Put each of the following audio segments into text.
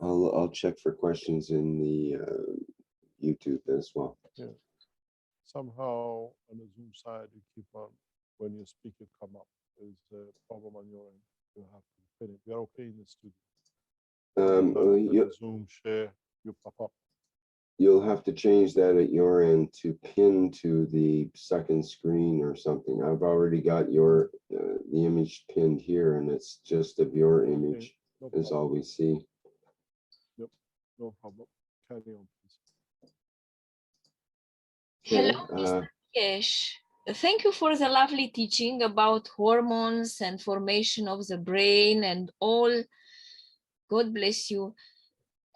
I'll check for questions in the YouTube as well. Yeah. Somehow on the Zoom side, you keep on, when you speak, you come up. There's a problem on your end. You have to finish. You're okay in the studio. Zoom share, you pop up. You'll have to change that at your end to pin to the second screen or something. I've already got your the image pinned here, and it's just of your image is all we see. Yep, no problem. Carry on, please. Hello, Mr. Keshe. Thank you for the lovely teaching about hormones and formation of the brain and all. God bless you.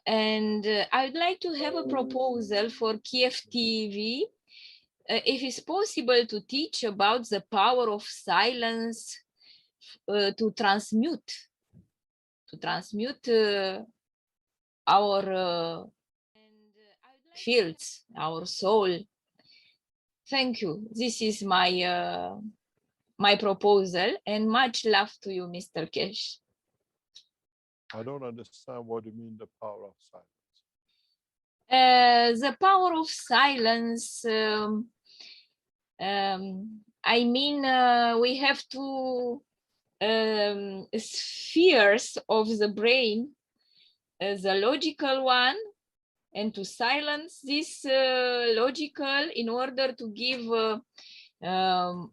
And I would like to have a proposal for KFTV. If it's possible to teach about the power of silence to transmute our fields, our soul. Thank you. This is my my proposal, and much love to you, Mr. Keshe. I don't understand what you mean, the power of silence. The power of silence, I mean, we have two spheres of the brain, the logical one, and to silence this logical in order to give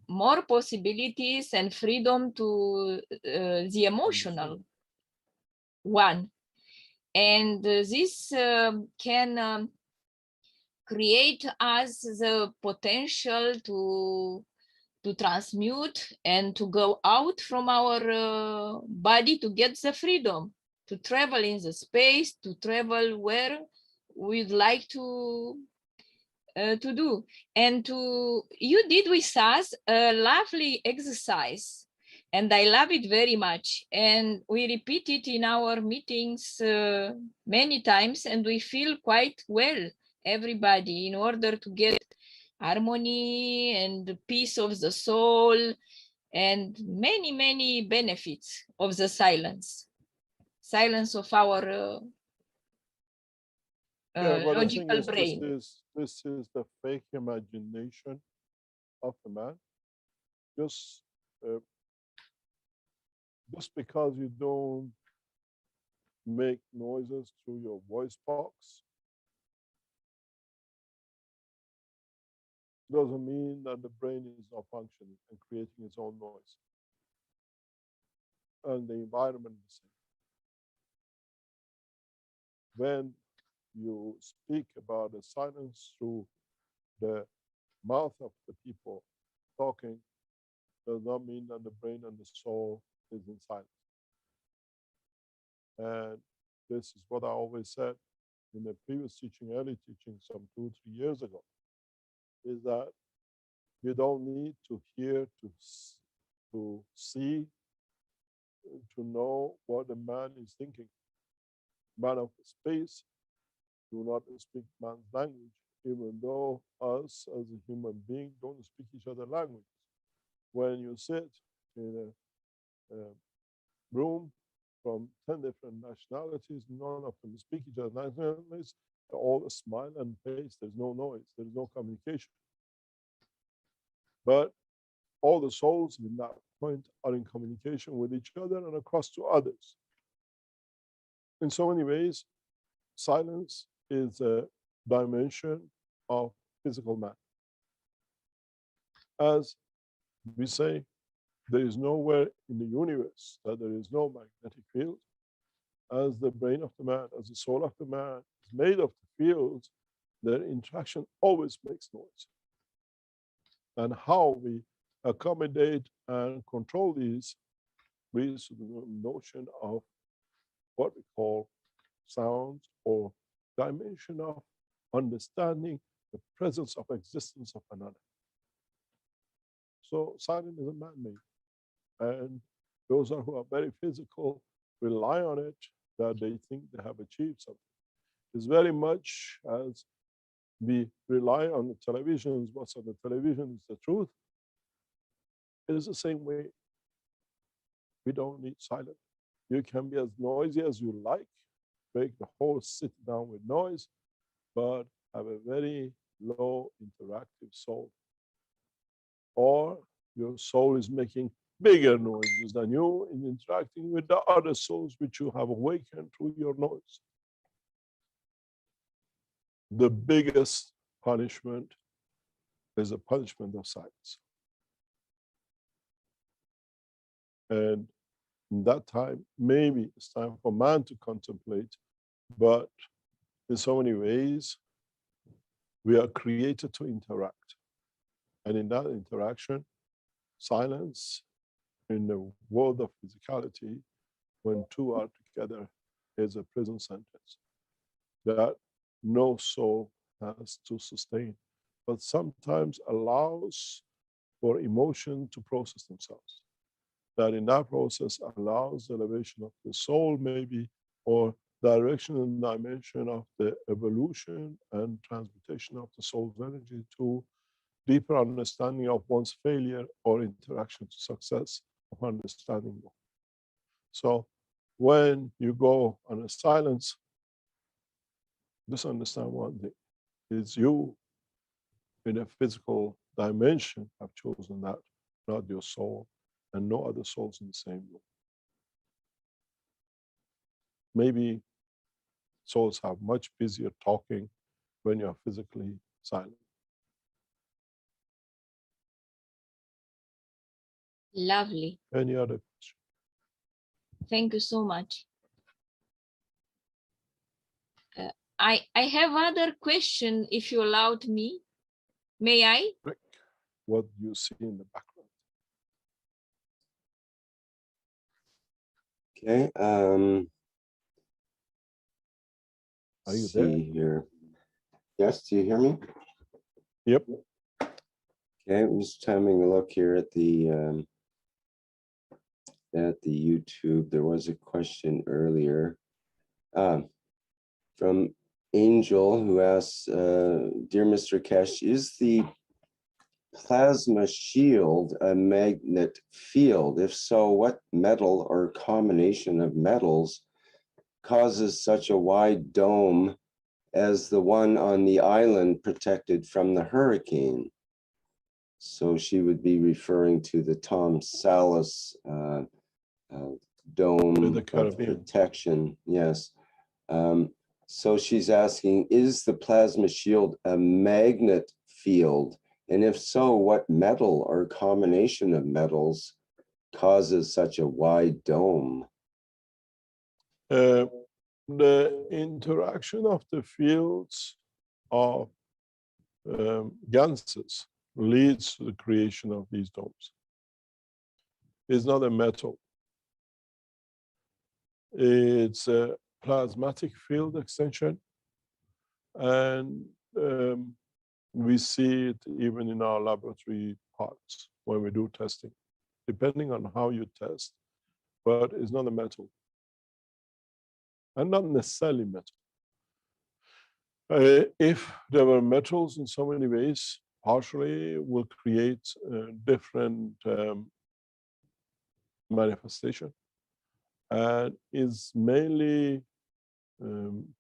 more possibilities and freedom to the emotional one. And this can create us the potential to transmute and to go out from our body to get the freedom to travel in the space, to travel where we'd like to do. And you did with us a lovely exercise, and I love it very much. And we repeat it in our meetings many times, and we feel quite well, everybody, in order to get harmony and peace of the soul and many, many benefits of the silence of our logical brain. This is the fake imagination of the man. Just because you don't make noises through your voice box doesn't mean that the brain is not functioning and creating its own noise. And the environment is the same. When you speak about the silence through the mouth of the people talking, does not mean that the brain and the soul is in silence. And this is what I always said in the previous teaching, early teaching, some 2-3 years ago, is that you don't need to hear, to see, to know what the man is thinking. Man of space do not speak man's language, even though us as a human being don't speak each other's language. When you sit in a room from 10 different nationalities, none of them speak each other's nationalities, they all smile and face, there's no noise, there's no communication. But all the souls in that point are in communication with each other and across to others. In so many ways, silence is a dimension of physical man. As we say, there is nowhere in the universe that there is no magnetic field. As the brain of the man, as the soul of the man is made of the fields, their interaction always makes noise. And how we accommodate and control these leads to the notion of what we call sounds, or dimension of understanding the presence of existence of another. So silence is a man-made. And those who are very physical rely on it, that they think they have achieved something. It's very much as we rely on the televisions, what's on the television is the truth. It is the same way. We don't need silence. You can be as noisy as you like, make the whole city down with noise, but have a very low interactive soul. Or your soul is making bigger noises than you in interacting with the other souls which you have awakened through your noise. The biggest punishment is a punishment of silence. And in that time, maybe it's time for man to contemplate, but in so many ways, we are created to interact. And in that interaction, silence in the world of physicality, when two are together, is a prison sentence that no soul has to sustain, but sometimes allows for emotion to process themselves. That in that process allows the elevation of the soul, maybe, or direction and dimension of the evolution and transmutation of the soul's energy to deeper understanding of one's failure or interaction to success of understanding more. So when you go on a silence, just understand one thing. It's you in a physical dimension have chosen that, not your soul, and no other souls in the same room. Maybe souls have much busier talking when you're physically silent. Lovely. Any other question? Thank you so much. I have other question, if you allowed me. May I? Rick, what do you see in the background? Okay. Are you let's there? see here. Yes, do you hear me? Yep. Okay, I'm just having a look here at the YouTube. There was a question earlier from Angel, who asks, "Dear Mr. Keshe, is the plasma shield a magnet field? If so, what metal or combination of metals causes such a wide dome as the one on the island protected from the hurricane?" So she would be referring to the Tom Salas dome of protection. Yes. So she's asking, is the plasma shield a magnet field? And if so, what metal or combination of metals causes such a wide dome? The interaction of the fields of ganses leads to the creation of these domes. It's not a metal. It's a plasmatic field extension, and we see it even in our laboratory parts when we do testing, depending on how you test, but it's not a metal, and not necessarily metal. If there were metals in so many ways, partially will create different manifestation, and is mainly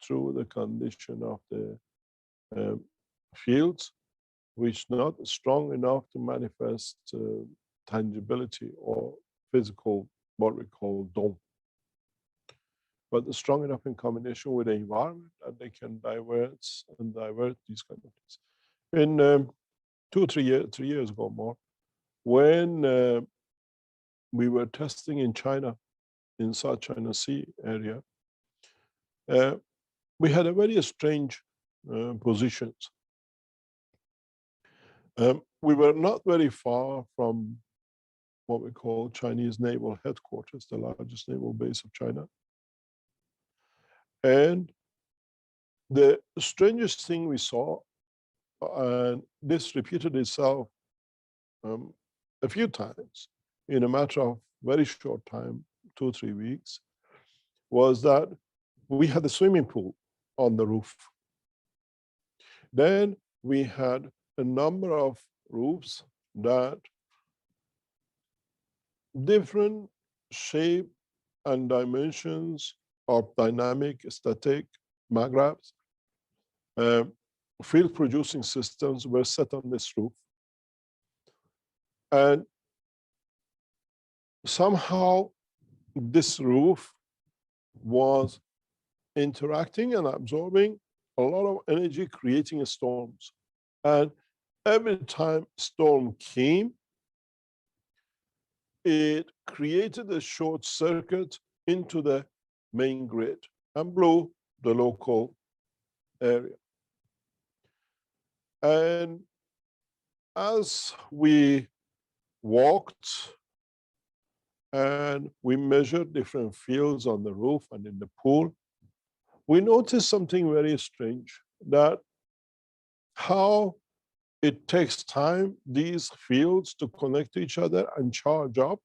through the condition of the fields, which not strong enough to manifest tangibility or physical, what we call dome, but strong enough in combination with the environment that they can divert these kind of things. In 2 or 3 years ago more, when we were testing in China, in South China Sea area, we had a very strange positions. We were not very far from what we call Chinese naval headquarters, the largest naval base of China. And the strangest thing we saw, and this repeated itself a few times in a matter of very short time, 2 or 3 weeks, was that we had a swimming pool on the roof. Then we had a number of roofs that different shape and dimensions of dynamic, static, magraphs, field producing systems were set on this roof. And somehow this roof was interacting and absorbing a lot of energy, creating storms. And every time storm came, it created a short circuit into the main grid and blew the local area. And as we walked and we measured different fields on the roof and in the pool, we noticed something very strange, that how it takes time, these fields, to connect to each other and charge up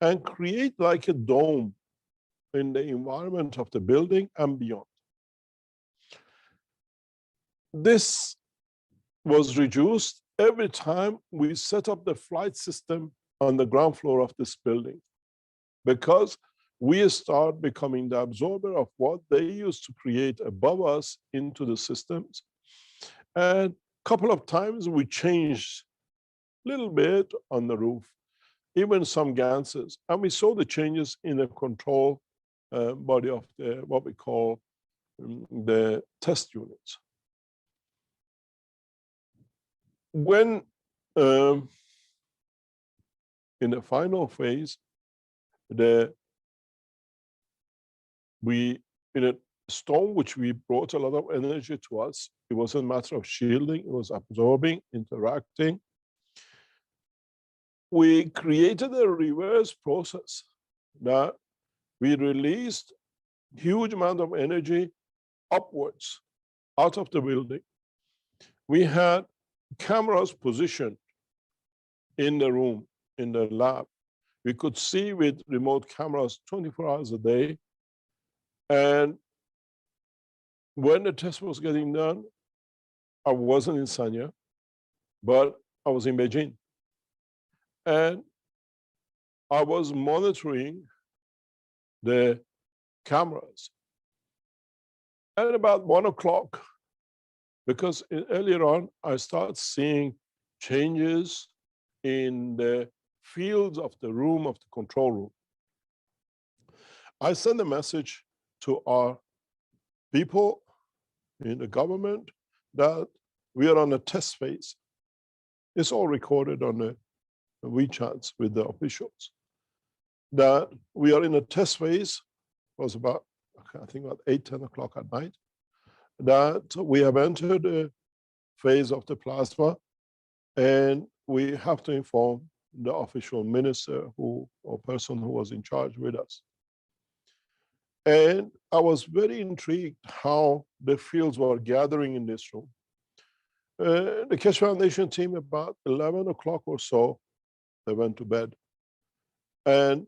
and create like a dome in the environment of the building and beyond. This was reduced every time we set up the flight system on the ground floor of this building, because we start becoming the absorber of what they used to create above us into the systems. And a couple of times we changed a little bit on the roof, even some ganses, and we saw the changes in the control body of the, what we call the test units. When in the final phase, in a storm which we brought a lot of energy to us, it wasn't a matter of shielding, it was absorbing, interacting. We created a reverse process that we released huge amount of energy upwards out of the building. We had cameras positioned in the room, in the lab. We could see with remote cameras 24 hours a day. And when the test was getting done, I wasn't in Sanya, but I was in Beijing. And I was monitoring the cameras. At about 1 o'clock, because earlier on, I started seeing changes in the fields of the room, of the control room. I sent a message to our people in the government that we are on a test phase. It's all recorded on the WeChats with the officials. That we are in a test phase. It was about, I think about 8, 10 o'clock at night. That we have entered a phase of the plasma, and we have to inform the official minister or person who was in charge with us. And I was very intrigued how the fields were gathering in this room. The Keshe Foundation team, about 11 o'clock or so, they went to bed. And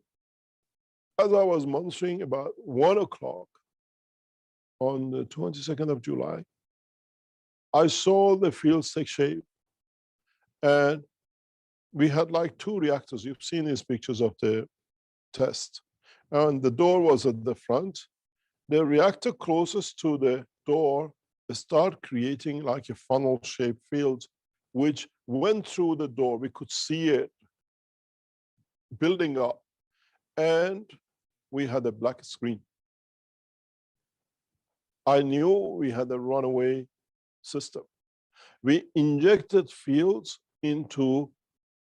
as I was monitoring, about 1 o'clock on the 22nd of July, I saw the fields take shape. And we had like 2 reactors. You've seen these pictures of the test. And the door was at the front. The reactor closest to the door started creating like a funnel-shaped field, which went through the door. We could see it building up. And we had a black screen. I knew we had a runaway system. We injected fields into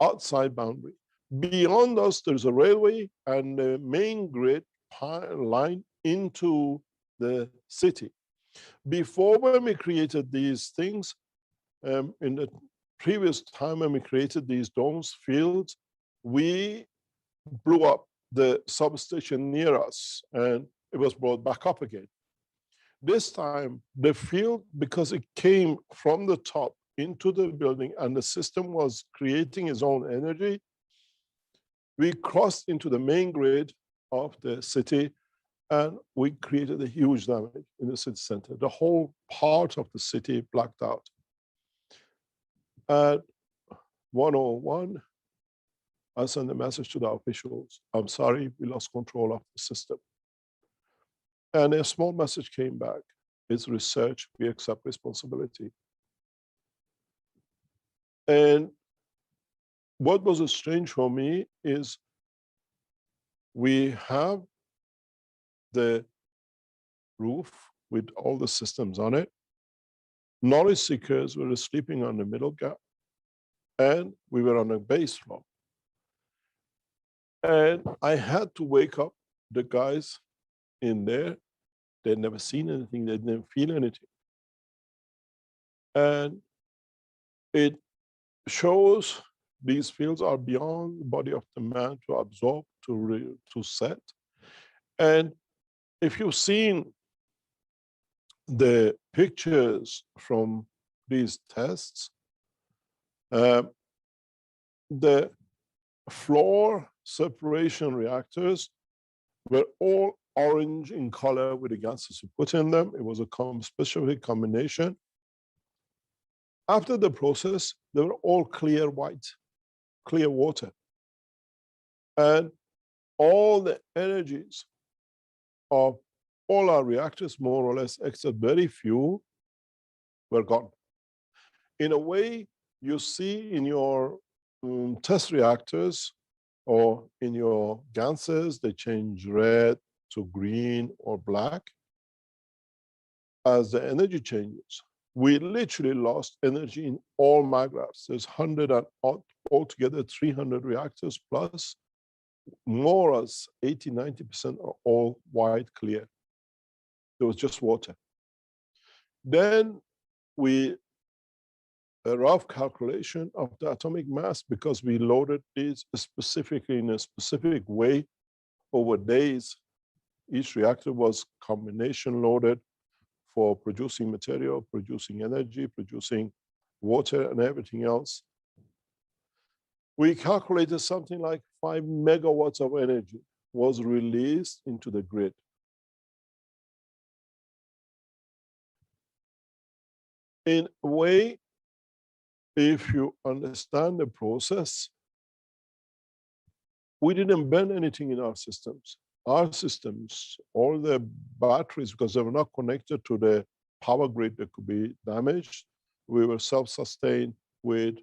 outside boundary. Beyond us, there's a railway and the main grid line into the city. Before, when we created these things, in the previous time when we created these domes, fields, we blew up the substation near us and it was brought back up again. This time, the field, because it came from the top into the building and the system was creating its own energy, we crossed into the main grid of the city and we created a huge damage in the city center. The whole part of the city blacked out. At 1:01, I sent a message to the officials. I'm sorry, we lost control of the system. And a small message came back. It's research, we accept responsibility. And what was strange for me is we have the roof with all the systems on it. Knowledge seekers were sleeping on the middle gap, and we were on a base floor. And I had to wake up the guys in there. They'd never seen anything, they didn't feel anything. And it shows these fields are beyond the body of the man to absorb, to set. And if you've seen the pictures from these tests, the floor separation reactors were all orange in color with the gases you put in them. It was a specific combination. After the process, they were all clear white, clear water. And all the energies of all our reactors, more or less, except very few, were gone. In a way, you see in your test reactors or in your ganses, they change red to green or black as the energy changes. We literally lost energy in all my graphs. There's 100 and altogether 300 reactors plus, more or less 80–90% are all white clear. There was just water. Then a rough calculation of the atomic mass, because we loaded these specifically in a specific way over days. Each reactor was combination loaded for producing material, producing energy, producing water and everything else. We calculated something like 5 megawatts of energy was released into the grid. In a way, if you understand the process, we didn't burn anything in our systems. Our systems, all the batteries, because they were not connected to the power grid that could be damaged, we were self-sustained with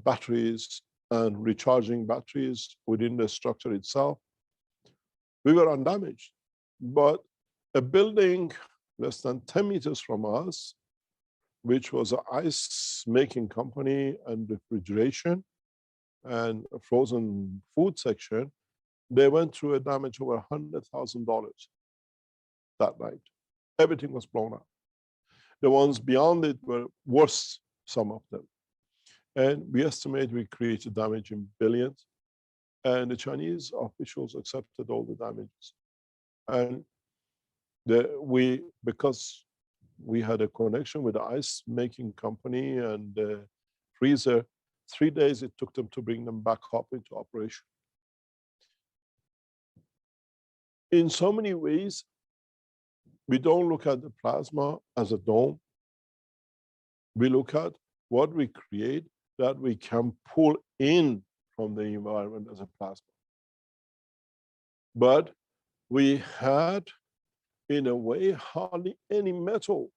batteries and recharging batteries within the structure itself. We were undamaged. But a building less than 10 meters from us, which was an ice making company and refrigeration and a frozen food section, they went through a damage over $100,000 that night. Everything was blown up. The ones beyond it were worse, some of them. And we estimate we created damage in billions. And the Chinese officials accepted all the damages. And because we had a connection with the ice making company and the freezer, 3 days it took them to bring them back up into operation. In so many ways, we don't look at the plasma as a dome. We look at what we create that we can pull in from the environment as a plasma. But we had, in a way, hardly any metal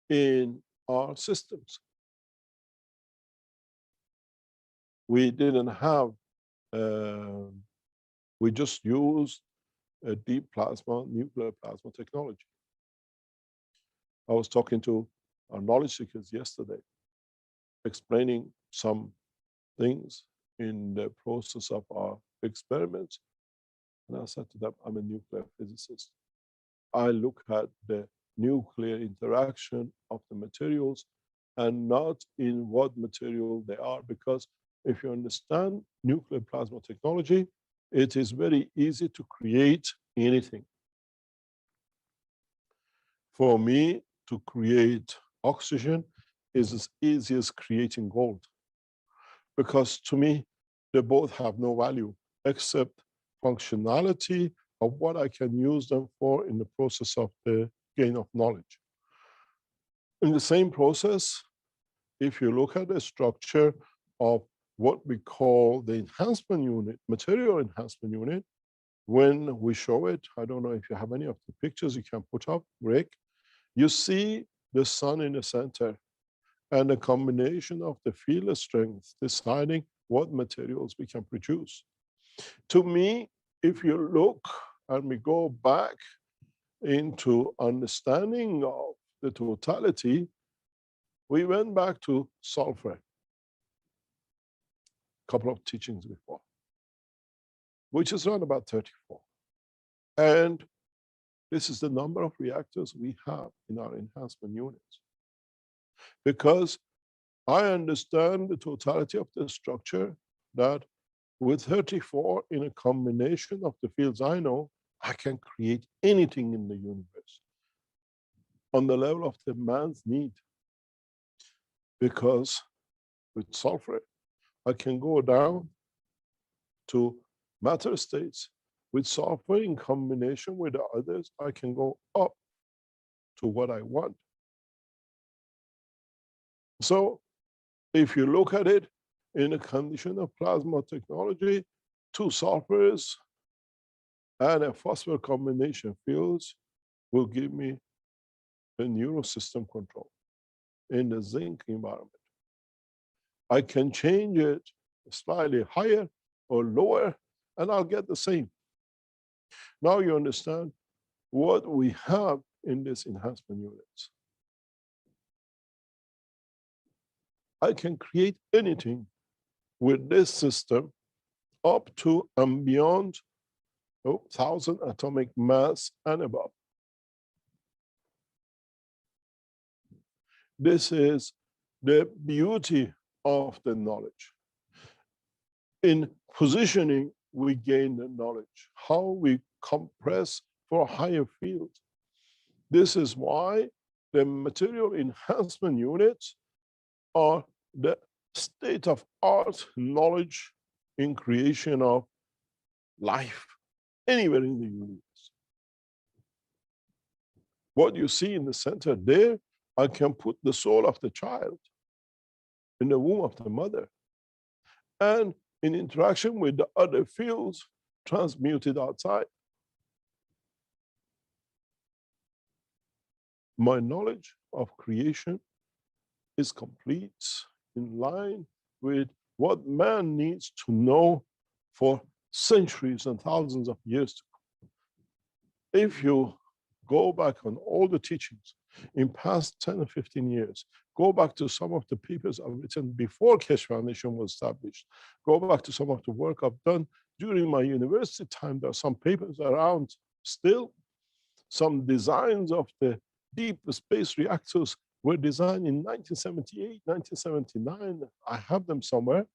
in our systems. We didn't have, we just used a deep plasma, nuclear plasma technology. I was talking to our knowledge seekers yesterday, explaining some things in the process of our experiments. And I said to them, I'm a nuclear physicist. I look at the nuclear interaction of the materials and not in what material they are, because if you understand nuclear plasma technology, it is very easy to create anything. For me, to create oxygen is as easy as creating gold, because to me, they both have no value except functionality of what I can use them for in the process of the gain of knowledge. In the same process, if you look at the structure of what we call the enhancement unit, material enhancement unit. When we show it, I don't know if you have any of the pictures you can put up, Rick. You see the sun in the center and a combination of the field strength deciding what materials we can produce. To me, if you look and we go back into understanding of the totality, we went back to sulfur a couple of teachings before, which is around about 34. And this is the number of reactors we have in our enhancement units. Because I understand the totality of the structure, that with 34 in a combination of the fields I know, I can create anything in the universe on the level of the man's need. Because with sulfur, I can go down to matter states. With sulfur in combination with the others, I can go up to what I want. So if you look at it in a condition of plasma technology, 2 sulfurs and a phosphor combination fields will give me a neural system control in the zinc environment. I can change it slightly higher or lower, and I'll get the same. Now you understand what we have in these enhancement units. I can create anything with this system up to and beyond 1,000 atomic mass and above. This is the beauty of the knowledge. In positioning, we gain the knowledge, how we compress for higher fields. This is why the material enhancement units are the state-of-art knowledge in creation of life anywhere in the universe. What you see in the center there, I can put the soul of the child in the womb of the mother, and in interaction with the other fields, transmuted outside. My knowledge of creation is complete, in line with what man needs to know for centuries and thousands of years to come. If you go back on all the teachings in past 10 or 15 years, go back to some of the papers I've written before Keshe Foundation was established, go back to some of the work I've done during my university time. There are some papers around still. Some designs of the deep space reactors were designed in 1978, 1979. I have them somewhere.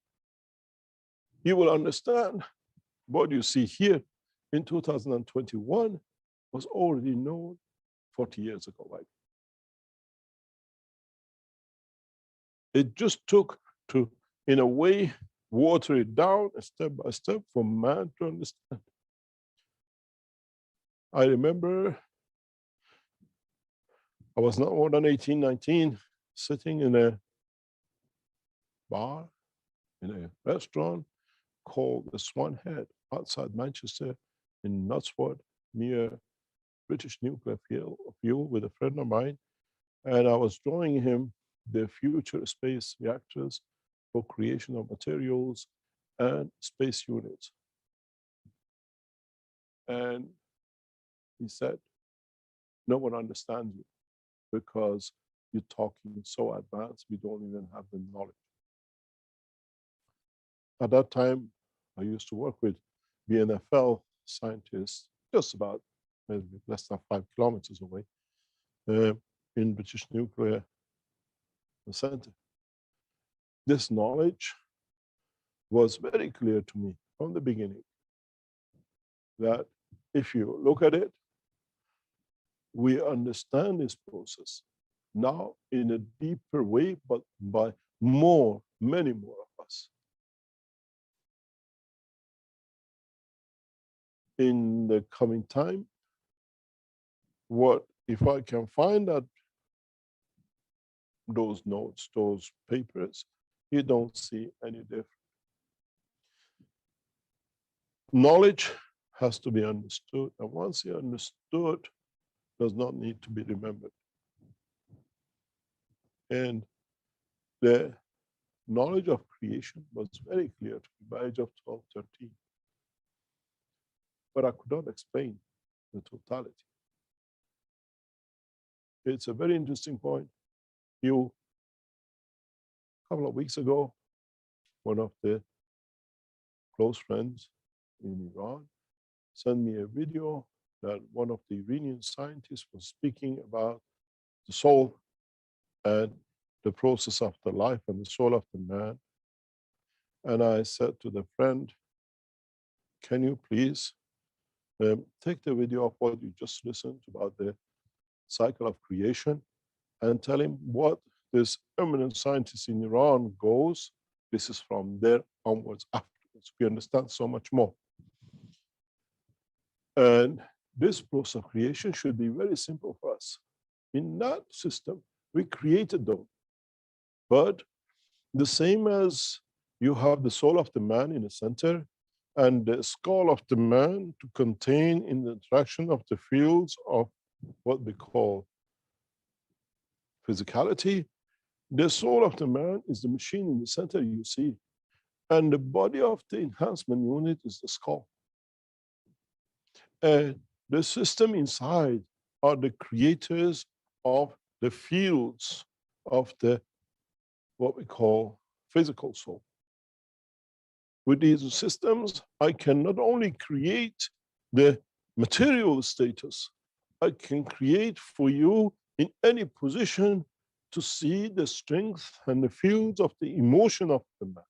You will understand what you see here in 2021 was already known 40 years ago, right? It just took to, in a way, water it down step by step for man to understand. I remember I was not more than 18, 19, sitting in a bar, in a restaurant called the Swan Head outside Manchester in Knutsford, near British nuclear fuel with a friend of mine. And I was drawing him the future space reactors for creation of materials and space units. And he said, no one understands you because you're talking so advanced, we don't even have the knowledge. At that time, I used to work with BNFL scientists just about maybe less than 5 kilometers away in British Nuclear Center. This knowledge was very clear to me from the beginning that if you look at it, we understand this process now in a deeper way, but by many more of us. In the coming time, what if I can find that those notes, those papers, you don't see any difference. knowledge has to be understood, and once you understood, does not need to be remembered. And the knowledge of creation was very clear to me by age of 12, 13. But I could not explain the totality. It's a very interesting point. A couple of weeks ago, one of the close friends in Iran sent me a video that one of the Iranian scientists was speaking about the soul and the process of the life and the soul of the man. And I said to the friend, can you please take the video of what you just listened about the cycle of creation and tell him what this eminent scientist in Iran goes. This is from there onwards afterwards. We understand so much more. And this process of creation should be very simple for us. In that system, we created them. But the same as you have the soul of the man in the center and the skull of the man to contain in the interaction of the fields of what we call physicality, the soul of the man is the machine in the center you see. And the body of the enhancement unit is the skull. And the system inside are the creators of the fields of the what we call physical soul. With these systems, I can not only create the material status, I can create for you in any position to see the strength and the fields of the emotion of the man.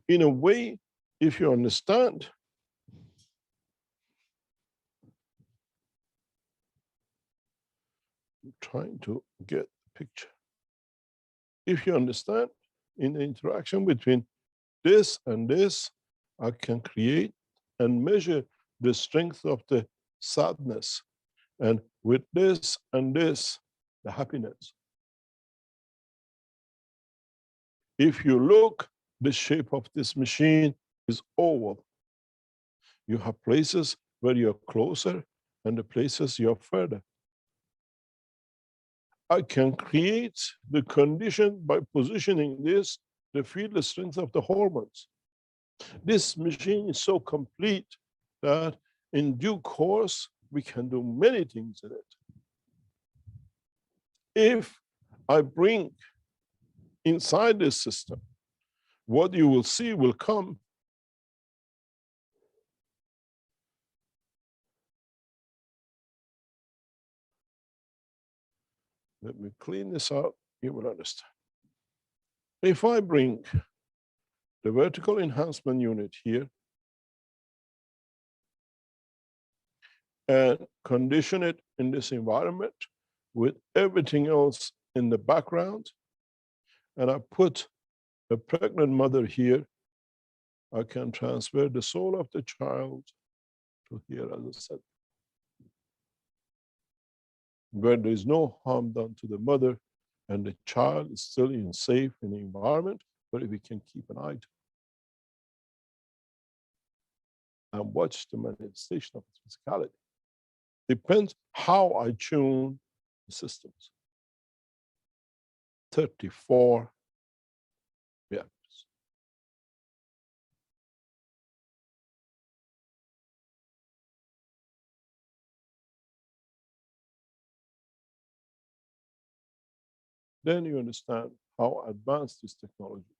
In a way, if you understand, I'm trying to get the picture. If you understand, in the interaction between this and this, I can create and measure the strength of the sadness. And with this and this, the happiness. If you look, the shape of this machine is oval. You have places where you're closer and the places you're further. I can create the condition by positioning this, the field, the strength of the hormones. This machine is so complete that in due course, we can do many things in it. If I bring inside this system, what you will see will come. Let me clean this up, you will understand. If I bring the vertical enhancement unit here and condition it in this environment with everything else in the background, and I put a pregnant mother here, I can transfer the soul of the child to here, as I said, where there is no harm done to the mother and the child is still in safe in the environment, but if we can keep an eye to it and watch the manifestation of its physicality. Depends how I tune the systems. 34 reactors. Then you understand how advanced this technology is.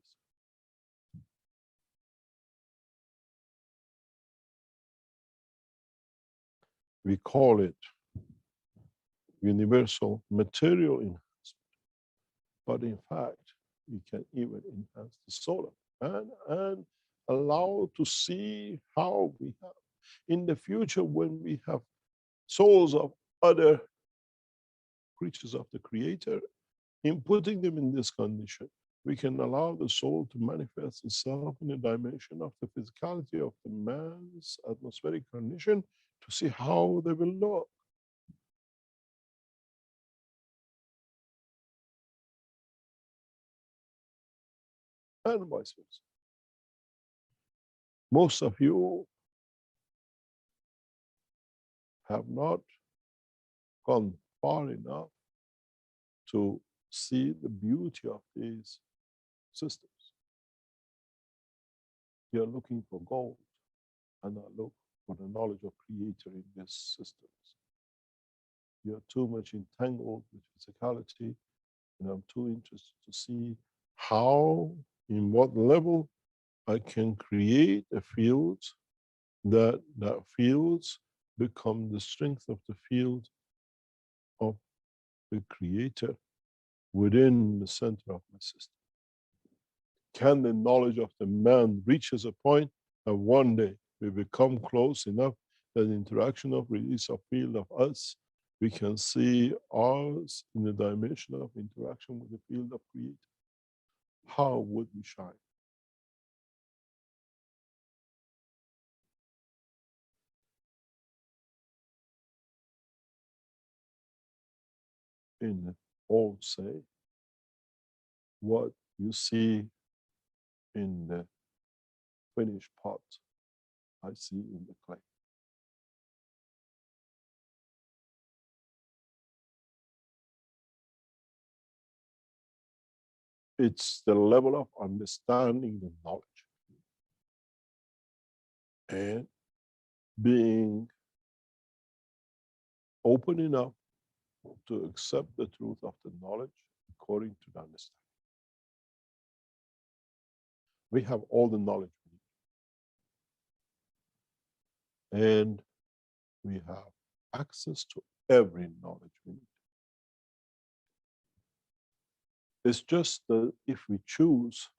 We call it universal material enhancement. But in fact, we can even enhance the soul and allow to see how we have in the future when we have souls of other creatures of the Creator, in putting them in this condition, we can allow the soul to manifest itself in a dimension of the physicality of the man's atmospheric condition to see how they will look. And vice versa. Most of you have not gone far enough to see the beauty of these systems. You're looking for gold, and I look for the knowledge of Creator in these systems. You're too much entangled with physicality, and I'm too interested to see how, in what level, I can create a field that fields become the strength of the field of the Creator within the center of my system. Can the knowledge of the man reaches a point that one day we become close enough that the interaction of release of field of us, we can see ours in the dimension of interaction with the field of Creator? How would we shine? In the old say, what you see in the finished pot, I see in the clay. It's the level of understanding the knowledge and being open enough to accept the truth of the knowledge according to the understanding. We have all the knowledge we need, and we have access to every knowledge we need. It's just that if we choose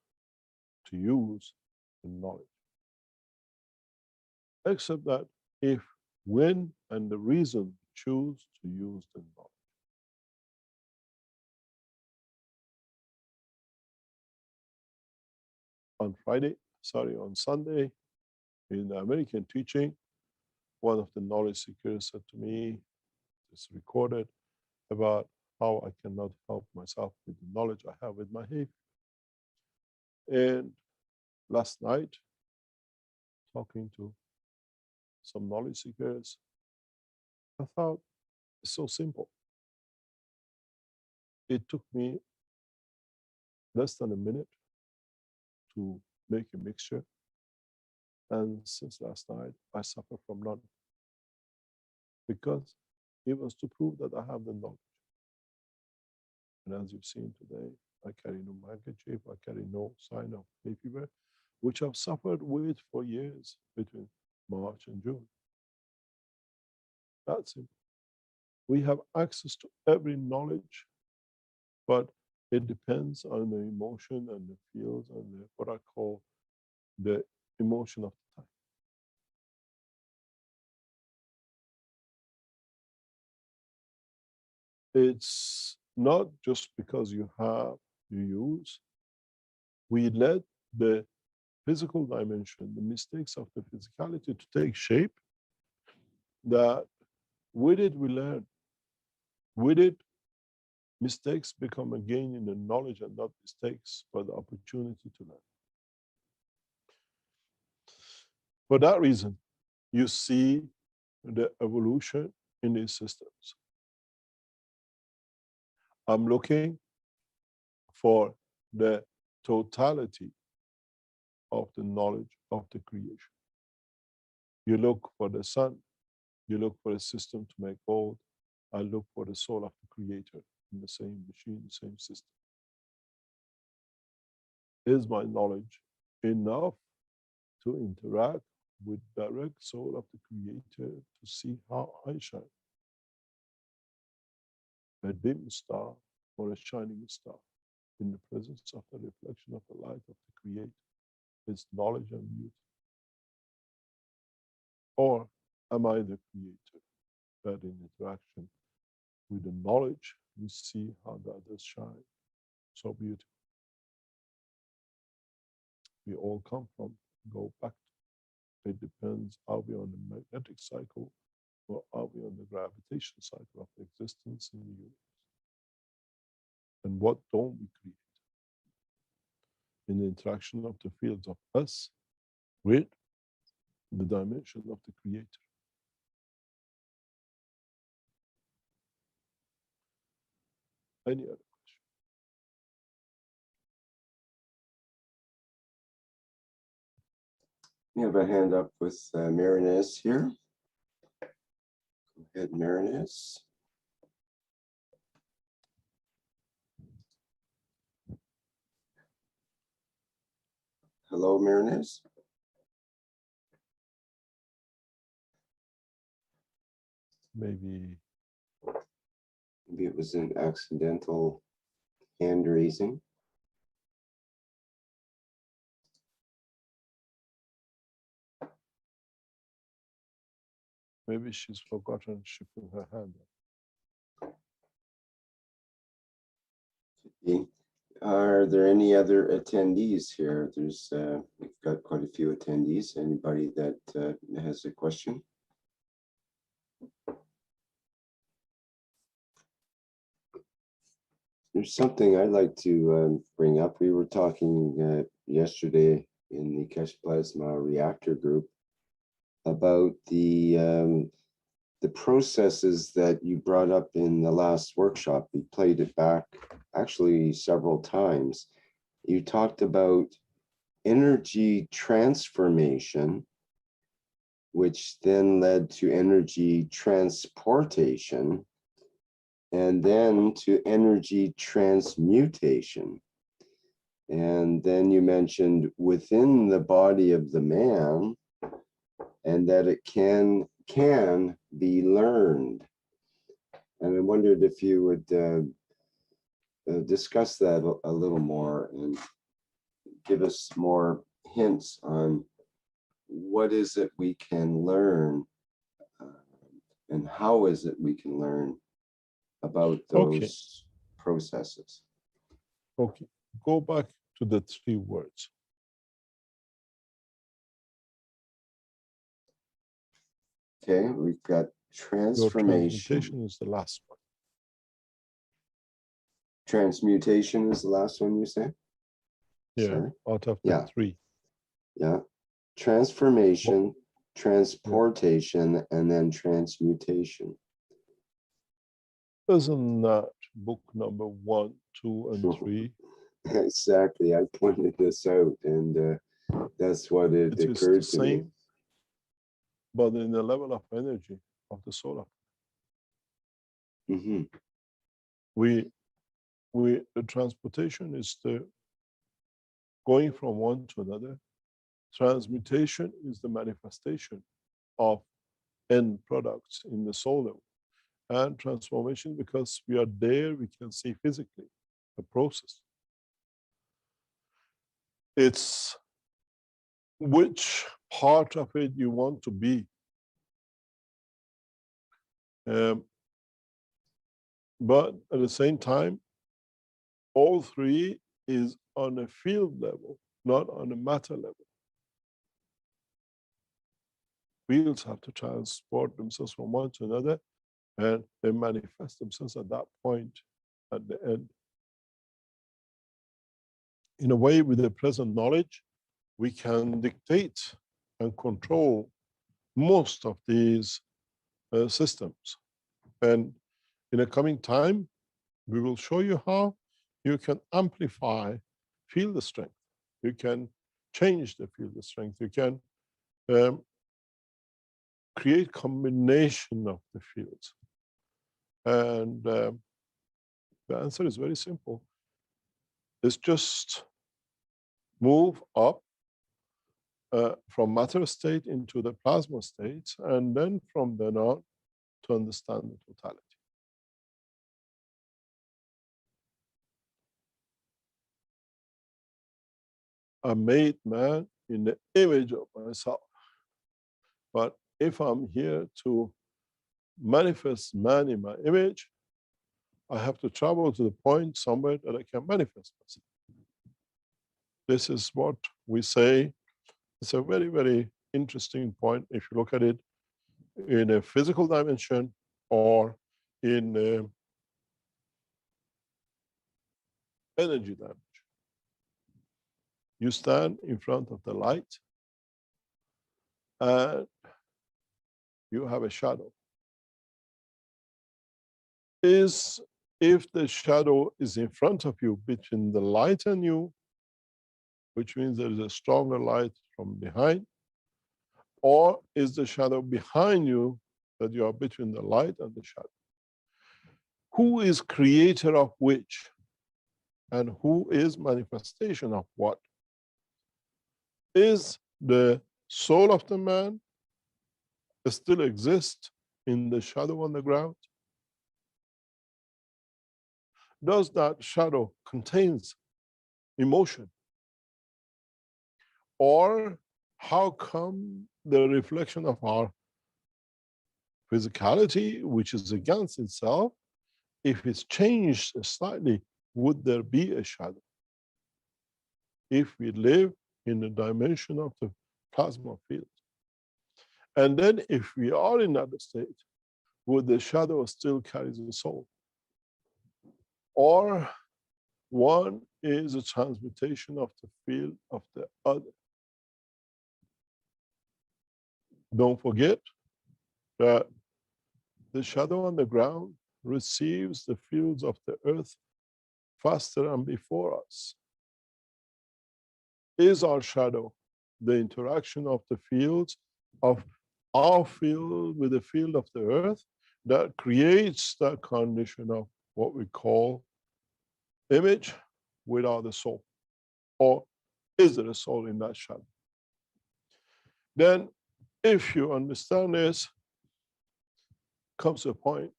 to use the knowledge, except that if, when, and the reason we choose to use the knowledge. On Sunday, in the American teaching, one of the knowledge seekers said to me, it's recorded, about how I cannot help myself with the knowledge I have with my hay. And last night, talking to some knowledge seekers, I thought, it's so simple. It took me less than a minute to make a mixture. And since last night, I suffer from none. Because it was to prove that I have the knowledge. And as you've seen today, I carry no handkerchief, I carry no sign of hay fever, which I've suffered with for years between March and June. That's it. We have access to every knowledge, but it depends on the emotion and the fields and what I call the emotion of the time. It's not just because you use. We let the physical dimension, the mistakes of the physicality to take shape, that with it we learn. With it, mistakes become a gain in the knowledge and not mistakes, but the opportunity to learn. For that reason, you see the evolution in these systems. I'm looking for the totality of the knowledge of the creation. You look for the sun, you look for a system to make gold. I look for the soul of the Creator in the same machine, the same system. Is my knowledge enough to interact with direct soul of the Creator to see how I shine? A dim star or a shining star in the presence of the reflection of the light of the Creator is knowledge and beauty. Or am I the Creator that in interaction with the knowledge we see how the others shine so beautiful? We all come from, go back to. It depends, are we on the magnetic cycle or are we on the gravitation cycle of existence in the universe? And what don't we create? In the interaction of the fields of us with the dimension of the Creator. Any other question? We have a hand up with Marinez here. Go ahead, Marinez. Hello, Marinez. Maybe It was an accidental hand raising. maybe she's forgotten she put her hand up. Are there any other attendees here? We've got quite a few attendees. Anybody that has a question? There's something I'd like to bring up. We were talking yesterday in the Keshe Plasma reactor group about the processes that you brought up in the last workshop. We played it back actually several times. You talked about energy transformation, which then led to energy transportation, and then to energy transmutation. And then you mentioned within the body of the man, and that it can be learned. And I wondered if you would discuss that a little more and give us more hints on what is it we can learn and how is it we can learn about those processes. Okay, go back to the 3 words. Okay, we've got transformation. Transmutation is the last one. Transmutation is the last one you say? Yeah, Sorry? out of the 3. Yeah. Transformation, transportation, and then transmutation. Isn't that book number 1, 2, and 3? Exactly. I pointed this out, and that's what it occurred to me. But in the level of energy of the solar. Mm-hmm. The transportation is the going from one to another. Transmutation is the manifestation of end products in the soul level. And transformation, because we are there, we can see physically the process. It's which part of it you want to be. But at the same time, all 3 is on a field level, not on a matter level. Fields have to transport themselves from one to another, and they manifest themselves at that point, at the end. In a way, with the present knowledge, we can dictate and control most of these systems. And in a coming time, we will show you how you can amplify field strength. You can change the field strength. You can create combination of the fields. And the answer is very simple. It's just move up from matter state into the plasma state, and then from then on to understand the totality. I made man in the image of myself. But if I'm here to manifest man in my image, I have to travel to the point somewhere that I can manifest myself. This is what we say. It's a very, very interesting point if you look at it in a physical dimension or in energy dimension. You stand in front of the light and you have a shadow. Is if the shadow is in front of you between the light and you, which means there is a stronger light from behind, or is the shadow behind you that you are between the light and the shadow? Who is creator of which? And who is manifestation of what? Is the soul of the man still exist in the shadow on the ground? Does that shadow contains emotion? Or how come the reflection of our physicality, which is against itself, if it's changed slightly, would there be a shadow? If we live in the dimension of the plasma field. And then if we are in that state, would the shadow still carry the soul? Or one is a transmutation of the field of the other. Don't forget that the shadow on the ground receives the fields of the earth faster and before us. Is our shadow the interaction of the fields of our field with the field of the earth that creates that condition of what we call image without the soul? Or is there a soul in that shadow? Then if you understand this, comes a point,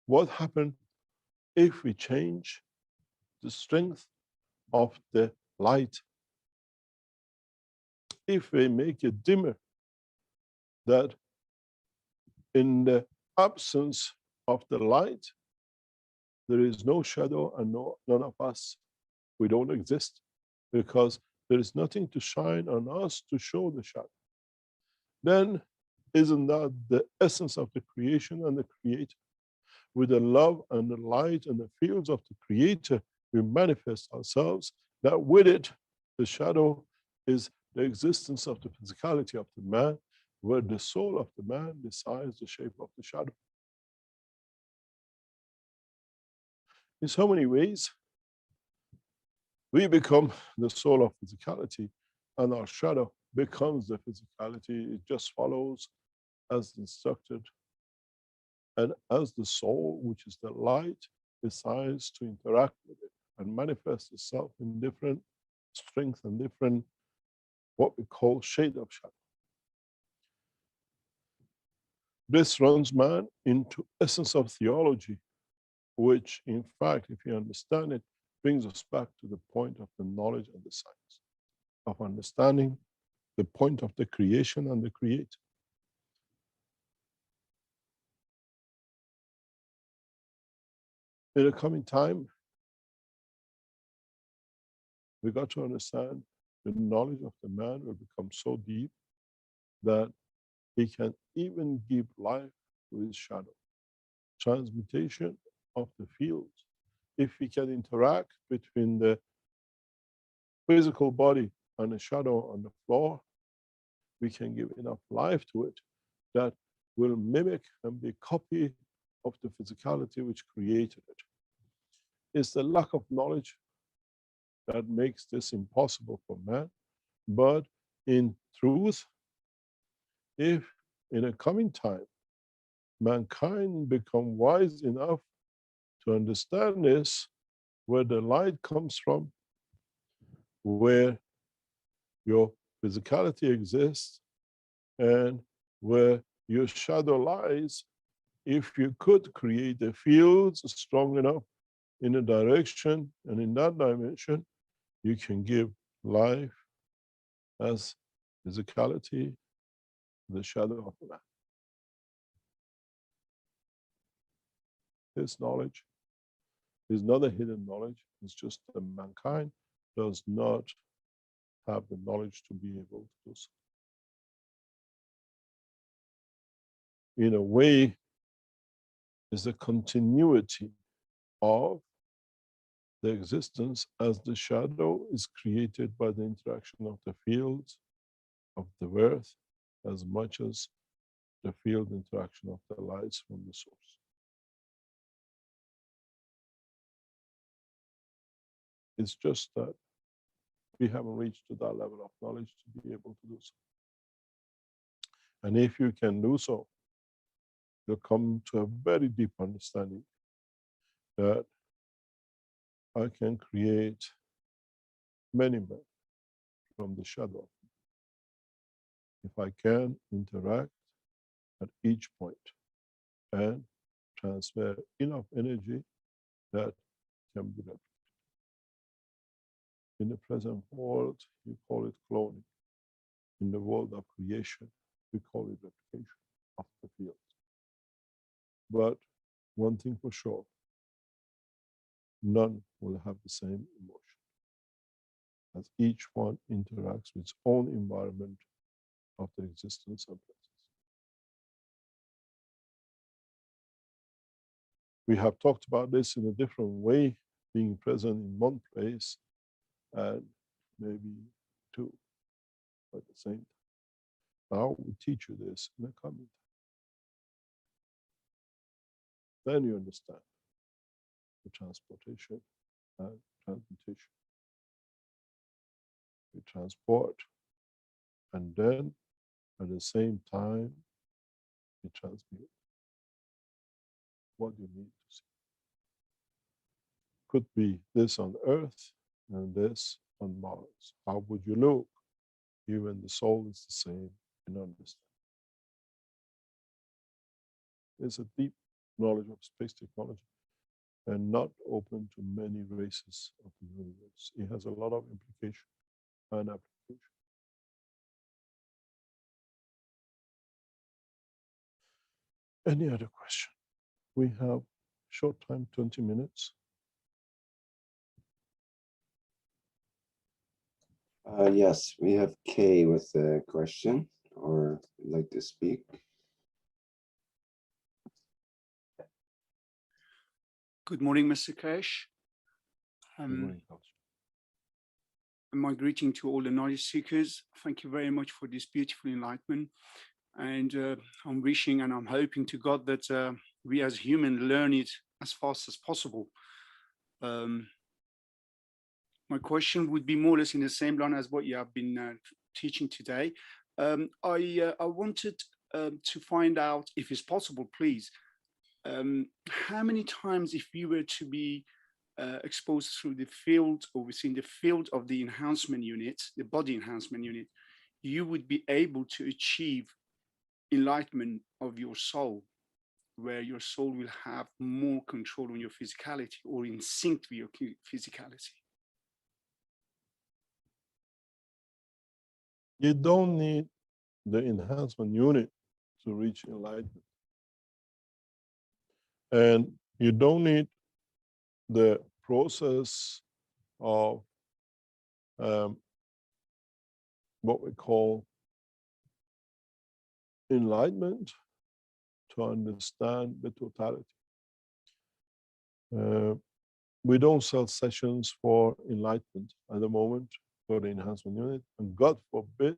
what happens if we change the strength of the light? If we make it dimmer, that in the absence of the light, there is no shadow and none of us. We don't exist because there is nothing to shine on us to show the shadow. Then isn't that the essence of the creation and the creator? With the love and the light and the fields of the creator, we manifest ourselves, that with it, the shadow is the existence of the physicality of the man, where the soul of the man decides the shape of the shadow. In so many ways, we become the soul of physicality, and our shadow becomes the physicality. It just follows as instructed. And as the soul, which is the light, decides to interact with it and manifest itself in different strength and different, what we call shade of shadow. This runs man into essence of theology, which in fact, if you understand it, brings us back to the point of the knowledge and the science, of understanding the point of the creation and the creator. In the coming time, we got to understand the knowledge of the man will become so deep that he can even give life to his shadow. Transmutation of the fields. If we can interact between the physical body and the shadow on the floor, we can give enough life to it that will mimic and be a copy of the physicality which created it. It's the lack of knowledge that makes this impossible for man. But in truth, if in a coming time, mankind become wise enough to understand this, where the light comes from, where your physicality exists, and where your shadow lies, if you could create the fields strong enough in a direction and in that dimension, you can give life as physicality, the shadow of the man. This knowledge is not a hidden knowledge, it's just that mankind does not have the knowledge to be able to do so. In a way, is a continuity of the existence as the shadow is created by the interaction of the fields of the earth as much as the field interaction of the lights from the source. It's just that we haven't reached to that level of knowledge to be able to do so. And if you can do so, you'll come to a very deep understanding that I can create many men from the shadow. If I can interact at each point and transfer enough energy that can be replicated. In the present world, you call it cloning. In the world of creation, we call it replication of the field. But one thing for sure, none will have the same emotion, as each one interacts with its own environment of the existence of presence. We have talked about this in a different way, being present in one place and maybe two at the same time. Now we teach you this in a coming time. Then you understand the transportation and transmutation. We transport, and then at the same time, we transmute. What you need to see. Could be this on Earth and this on Mars. How would you look? Even the soul is the same in understanding. There's a deep knowledge of space technology and not open to many races of the universe. It has a lot of implication and application. Any other question? We have short time, 20 minutes. Yes, we have Kay with a question or like to speak. Good morning, Mr. Keshe. Good morning, Coach. My greeting to all the knowledge seekers. Thank you very much for this beautiful enlightenment. And I'm wishing and I'm hoping to God that we as humans learn it as fast as possible. My question would be more or less in the same line as what you have been teaching today. I wanted to find out, if it's possible, please, how many times, if you were to be exposed through the field or within the field of the enhancement unit, the body enhancement unit, you would be able to achieve enlightenment of your soul, where your soul will have more control on your physicality or in sync with your physicality? You don't need the enhancement unit to reach enlightenment. And you don't need the process of what we call enlightenment to understand the totality. We don't sell sessions for enlightenment at the moment for the enhancement unit, and God forbid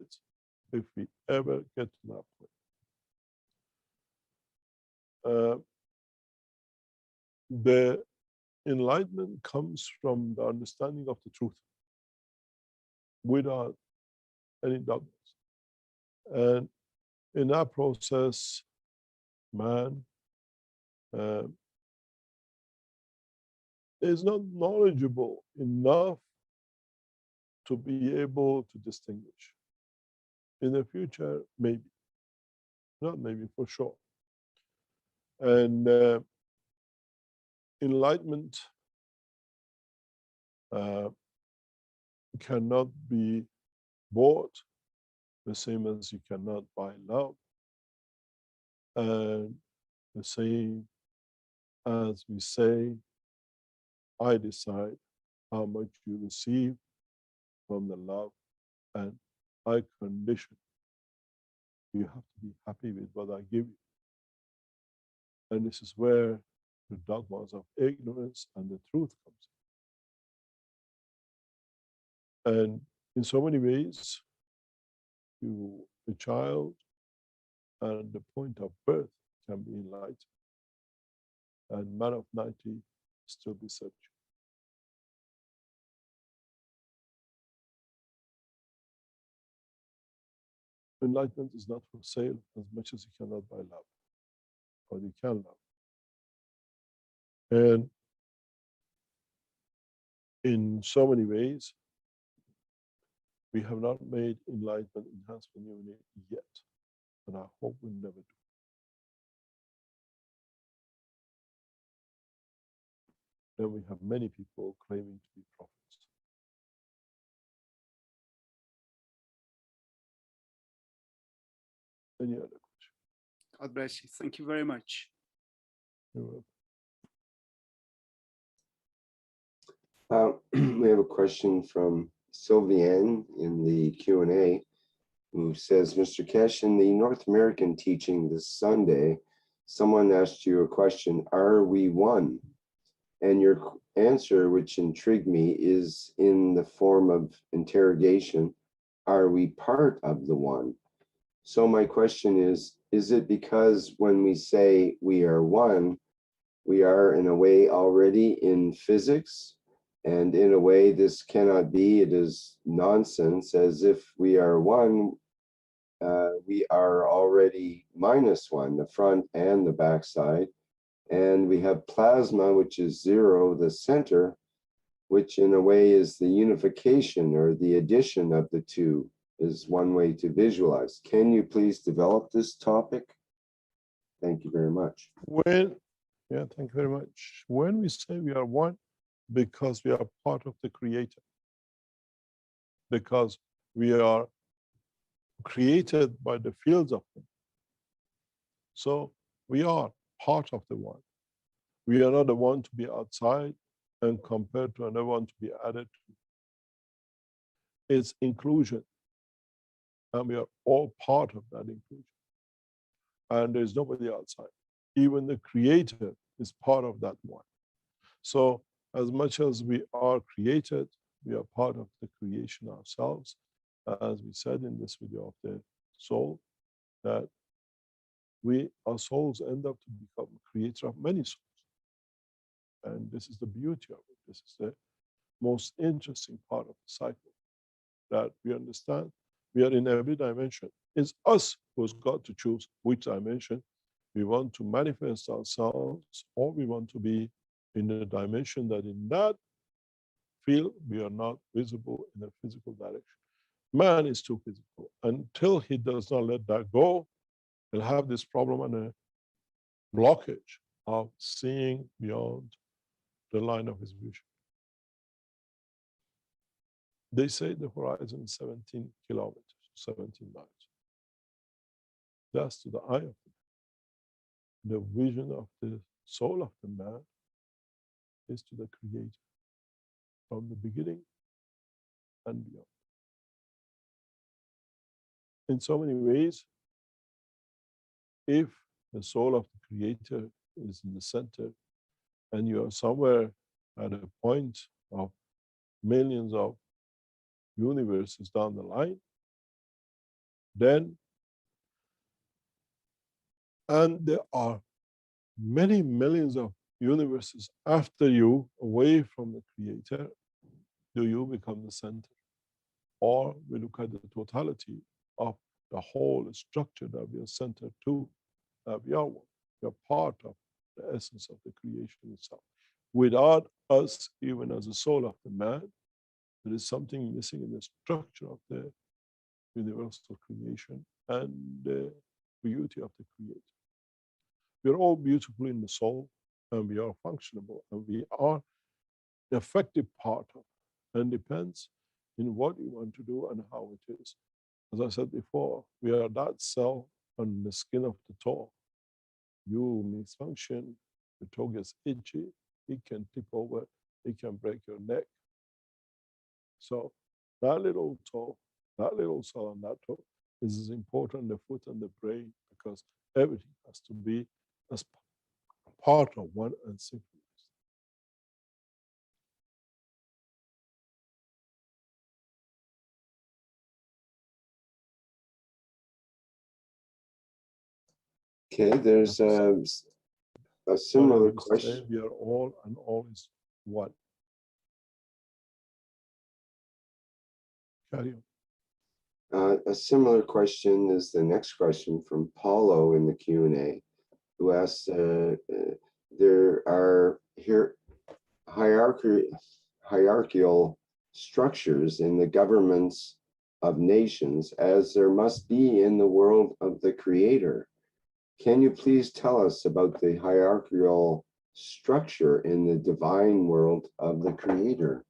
if we ever get to that point. The enlightenment comes from the understanding of the truth without any dogmas. And in that process, man is not knowledgeable enough to be able to distinguish. In the future, maybe. Not maybe, for sure. And enlightenment cannot be bought, the same as you cannot buy love, and the same as we say, I decide how much you receive from the love, and I condition. You have to be happy with what I give you. And this is where the dogmas of ignorance and the truth comes in. And in so many ways, the child and the point of birth can be enlightened. And man of 90 still be searching. Enlightenment is not for sale as much as you cannot buy love, or you can love. And in so many ways, we have not made enlightenment enhancement unit yet, and I hope we'll never do. Then we have many people claiming to be prophets. Any other question? God bless you. Thank you very much. You're welcome. We have a question from Sylviane in the Q&A, who says, Mr. Keshe, in the North American teaching this Sunday, someone asked you a question, are we one? And your answer, which intrigued me, is in the form of interrogation, are we part of the one? So my question is it because when we say we are one, we are in a way already in physics? And in a way, this cannot be, it is nonsense, as if we are one, we are already minus one, the front and the back side. And we have plasma, which is zero, the center, which in a way is the unification or the addition of the two, is one way to visualize. Can you please develop this topic? Thank you very much. Thank you very much. When we say we are one, because we are part of the Creator, because we are created by the fields of Him. So we are part of the one. We are not the one to be outside and compared to another one to be added to. It's inclusion. And we are all part of that inclusion. And there's nobody outside. Even the Creator is part of that one. So as much as we are created, we are part of the creation ourselves. As we said in this video of the soul, that our souls end up to become creator of many souls. And this is the beauty of it. This is the most interesting part of the cycle, that we understand we are in every dimension. It's us who's got to choose which dimension we want to manifest ourselves, or we want to be in a dimension that in that field we are not visible in a physical direction. Man is too physical. Until he does not let that go, he'll have this problem and a blockage of seeing beyond the line of his vision. They say the horizon is 17 kilometers, 17 miles. That's to the eye of the man. The vision of the soul of the man is to the Creator, from the beginning and beyond. In so many ways, if the soul of the Creator is in the center, and you are somewhere at a point of millions of universes down the line, then, and there are many millions of universes after you, away from the Creator, do you become the center? Or we look at the totality of the whole structure that we are centered to, that we are one. We are part of the essence of the creation itself. Without us, even as a soul of the man, there is something missing in the structure of the universal creation and the beauty of the Creator. We are all beautiful in the soul, and we are functionable, and we are the effective part of it, and depends in what you want to do and how it is. As I said before, we are that cell on the skin of the toe. You misfunction, the toe gets itchy, it can tip over, it can break your neck. So that little toe, that little cell on that toe is as important as the foot and the brain, because everything has to be as part of one and synchronized. Okay, there's a similar question. We are all, and all is one. Carry on. A similar question is the next question from Paulo in the Q&A, who asks, there are here hierarchical structures in the governments of nations, as there must be in the world of the Creator. Can you please tell us about the hierarchical structure in the divine world of the Creator?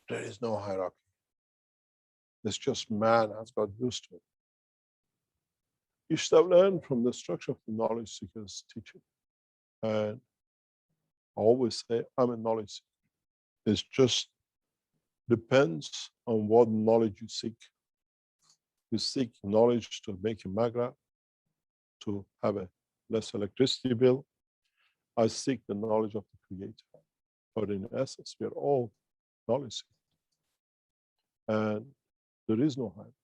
There is no hierarchy. It's just man has got used to it. You should have learned from the structure of the knowledge seeker's teaching. And I always say, I'm a knowledge seeker. It just depends on what knowledge you seek. You seek knowledge to make a magra, to have a less electricity bill. I seek the knowledge of the Creator. But in essence, we are all knowledge seekers. And there is no hierarchy,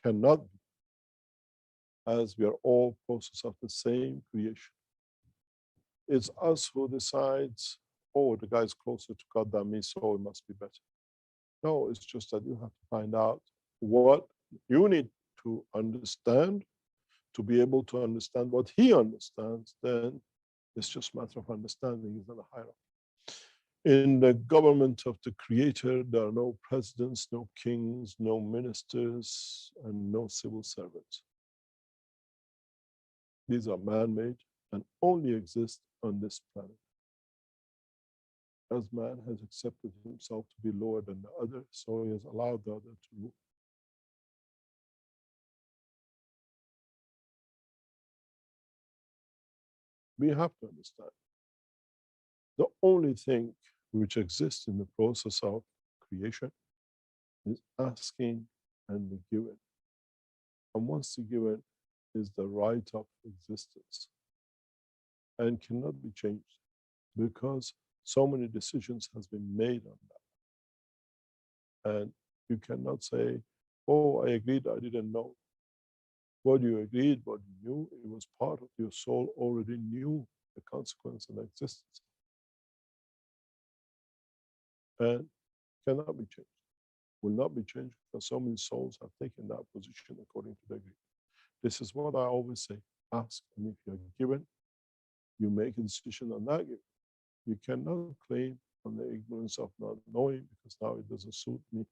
cannot be, as we are all process of the same creation. It's us who decides, oh, the guy's closer to God than me, so it must be better. No, it's just that you have to find out what you need to understand to be able to understand what he understands. Then it's just a matter of understanding, it's not a hierarchy. In the government of the Creator, there are no presidents, no kings, no ministers, and no civil servants. These are man-made and only exist on this planet. As man has accepted himself to be lower than the other, so he has allowed the other to rule. We have to understand. The only thing which exists in the process of creation is asking and the given. And once the given is the right of existence and cannot be changed because so many decisions has been made on that. And you cannot say, oh, I agreed, I didn't know. What you agreed, what you knew, it was part of your soul already knew the consequence of existence. And cannot be changed, will not be changed because so many souls have taken that position according to their greed. This is what I always say, ask, and if you're given, you make a decision on that given. You cannot claim on the ignorance of not knowing because now it doesn't suit me.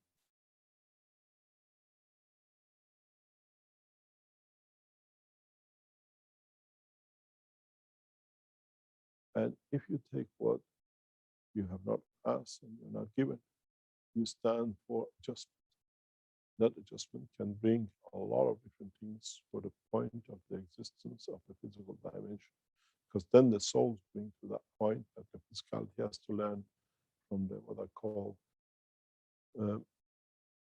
And if you take what you have not asked and you're not given, you stand for adjustment. That adjustment can bring a lot of different things for the point of the existence of the physical dimension. Because then the souls bring to that point that the physicality has to learn from the what I call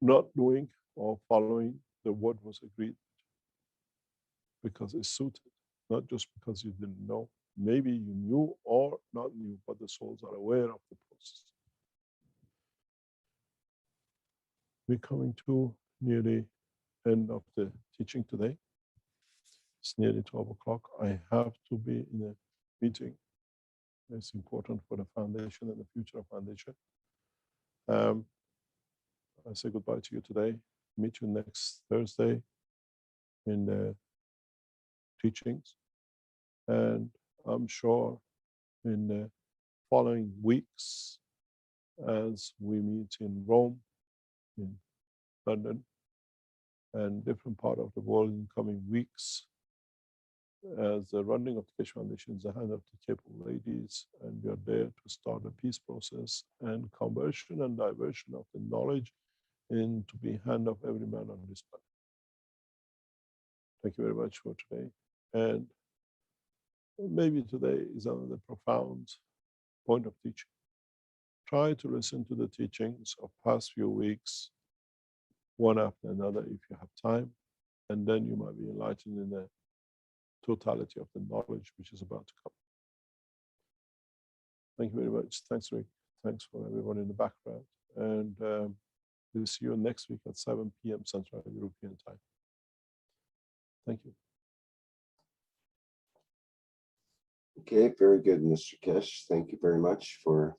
not doing or following the what was agreed, because it's suited, not just because you didn't know. Maybe you knew or not knew, but the souls are aware of the process. We're coming to nearly end of the teaching today. It's nearly 12 o'clock. I have to be in a meeting. It's important for the foundation and the future of foundation. I say goodbye to you today. Meet you next Thursday in the teachings. And I'm sure in the following weeks, as we meet in Rome, in London, and different part of the world in coming weeks, as the running of the Keshe Foundation is the hand of the capable ladies, and we are there to start a peace process and conversion and diversion of the knowledge into the hand of every man on this planet. Thank you very much for today. And maybe today is another profound point of teaching. Try to listen to the teachings of past few weeks, one after another if you have time, and then you might be enlightened in the totality of the knowledge which is about to come. Thank you very much. Thanks, Rick. Thanks for everyone in the background. And we'll see you next week at 7 p.m. Central European Time. Thank you. Okay, very good, Mr. Keshe. Thank you very much for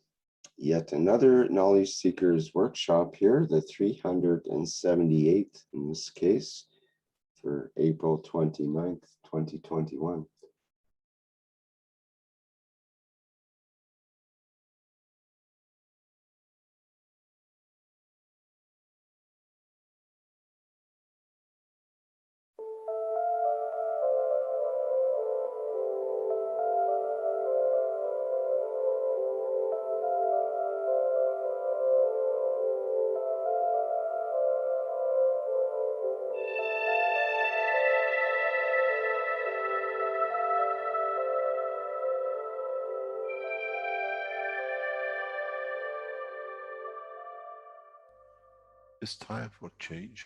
Yet another knowledge seekers workshop here, the 378th in this case, for April 29th, 2021.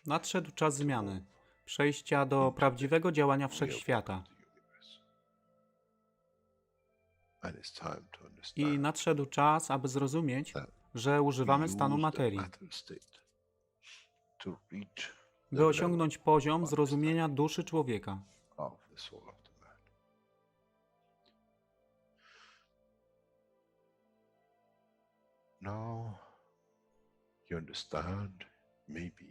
Nadszedł czas zmiany, przejścia do prawdziwego działania wszechświata. I nadszedł czas, aby zrozumieć, że używamy stanu materii, by osiągnąć poziom zrozumienia duszy człowieka.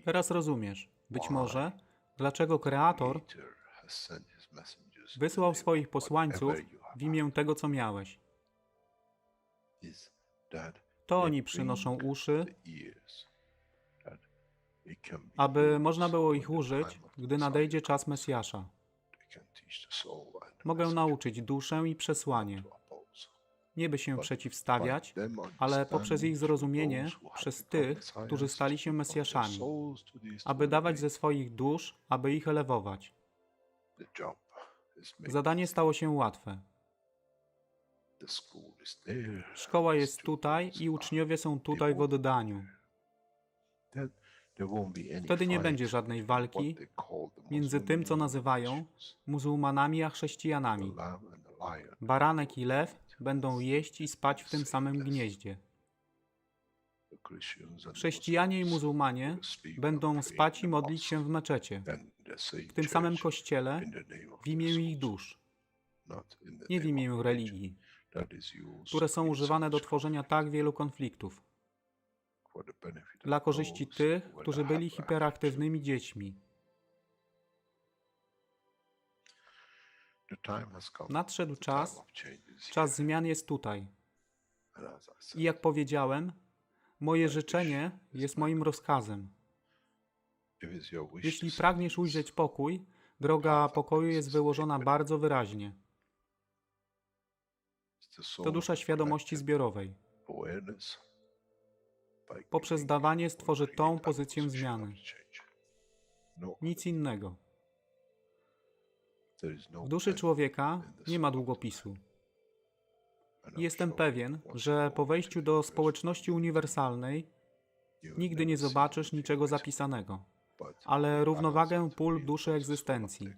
Teraz rozumiesz, być może, dlaczego Kreator wysłał swoich posłańców w imię tego, co miałeś. To oni przynoszą uszy, aby można było ich użyć, gdy nadejdzie czas Mesjasza. Mogę nauczyć duszę i przesłanie. Nie by się przeciwstawiać, ale poprzez ich zrozumienie, przez tych, którzy stali się Mesjaszami, aby dawać ze swoich dusz, aby ich elewować. Zadanie stało się łatwe. Szkoła jest tutaj i uczniowie są tutaj w oddaniu. Wtedy nie będzie żadnej walki między tym, co nazywają muzułmanami a chrześcijanami. Baranek i lew będą jeść i spać w tym samym gnieździe. Chrześcijanie i muzułmanie będą spać i modlić się w meczecie, w tym samym kościele, w imię ich dusz, nie w imię religii, które są używane do tworzenia tak wielu konfliktów, dla korzyści tych, którzy byli hiperaktywnymi dziećmi. Nadszedł czas zmian jest tutaj. I jak powiedziałem, moje życzenie jest moim rozkazem. Jeśli pragniesz ujrzeć pokój, droga pokoju jest wyłożona bardzo wyraźnie. To dusza świadomości zbiorowej. Poprzez dawanie stworzy tą pozycję zmiany. Nic innego. W duszy człowieka nie ma długopisu. Jestem pewien, że po wejściu do społeczności uniwersalnej nigdy nie zobaczysz niczego zapisanego, ale równowagę pól duszy egzystencji.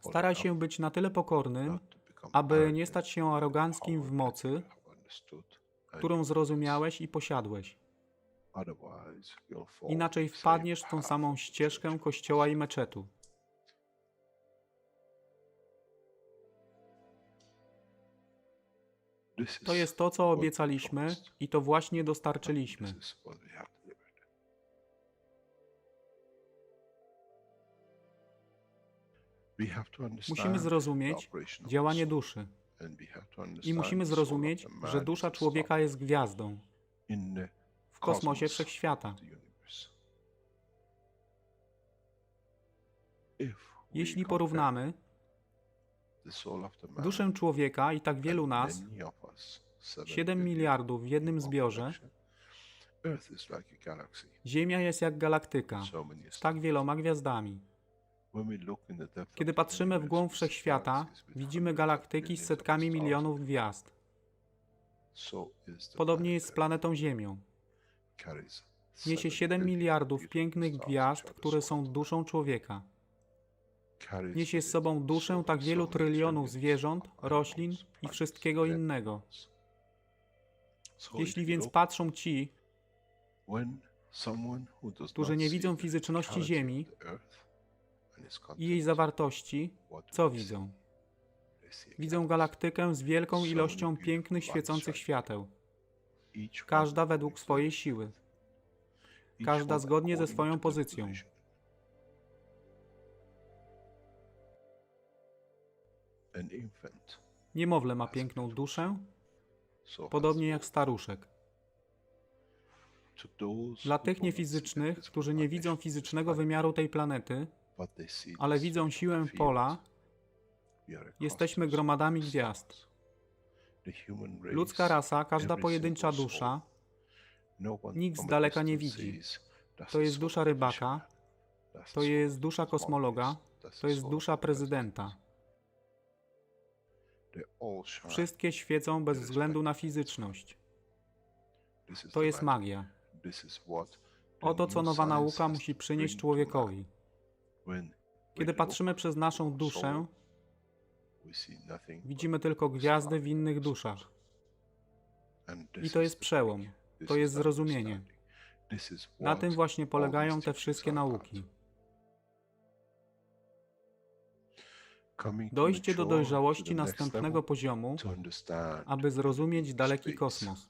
Staraj się być na tyle pokornym, aby nie stać się aroganckim w mocy, którą zrozumiałeś i posiadłeś. Inaczej wpadniesz w tą samą ścieżkę kościoła i meczetu. To jest to, co obiecaliśmy i to właśnie dostarczyliśmy. Musimy zrozumieć działanie duszy i musimy zrozumieć, że dusza człowieka jest gwiazdą w kosmosie wszechświata. Jeśli porównamy duszę człowieka i tak wielu nas, 7 miliardów w jednym zbiorze, Ziemia jest jak galaktyka z tak wieloma gwiazdami. Kiedy patrzymy w głąb wszechświata, widzimy galaktyki z setkami milionów gwiazd. Podobnie jest z planetą Ziemią. Niesie 7 miliardów pięknych gwiazd, które są duszą człowieka. Niesie z sobą duszę tak wielu trylionów zwierząt, roślin i wszystkiego innego. Jeśli więc patrzą ci, którzy nie widzą fizyczności Ziemi, i jej zawartości, co widzą? Widzą galaktykę z wielką ilością pięknych, świecących świateł, każda według swojej siły, każda zgodnie ze swoją pozycją. Niemowlę ma piękną duszę, podobnie jak staruszek. Dla tych niefizycznych, którzy nie widzą fizycznego wymiaru tej planety, ale widzą siłę pola, jesteśmy gromadami gwiazd. Ludzka rasa, każda pojedyncza dusza, nikt z daleka nie widzi. To jest dusza rybaka, to jest dusza kosmologa, to jest dusza prezydenta. Wszystkie świecą bez względu na fizyczność. To jest magia. Oto co nowa nauka musi przynieść człowiekowi. Kiedy patrzymy przez naszą duszę, widzimy tylko gwiazdy w innych duszach. I to jest przełom, to jest zrozumienie. Na tym właśnie polegają te wszystkie nauki. Dojście do dojrzałości następnego poziomu, aby zrozumieć daleki kosmos.